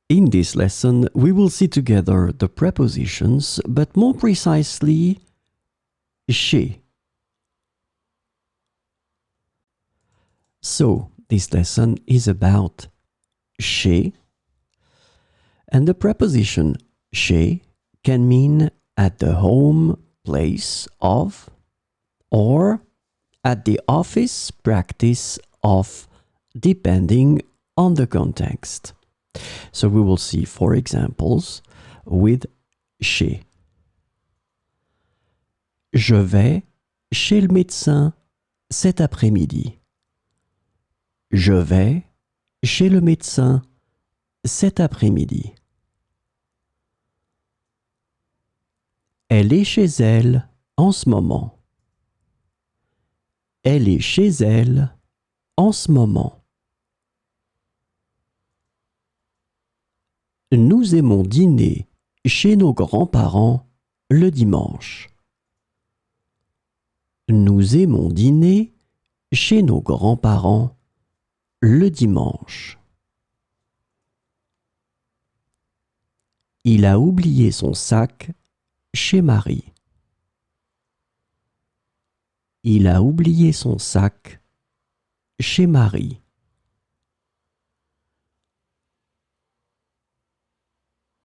In this lesson, we will see together the prepositions, but more precisely, chez. So, this lesson is about chez, and the preposition chez can mean at the home place of, or at the office practice of, depending on the context. So we will see 4 examples with chez. Je vais chez le médecin cet après-midi. Je vais chez le médecin cet après-midi. Elle est chez elle en ce moment. Elle est chez elle en ce moment. Nous aimons dîner chez nos grands-parents le dimanche. Nous aimons dîner chez nos grands-parents le dimanche. Il a oublié son sac chez Marie. Il a oublié son sac chez Marie.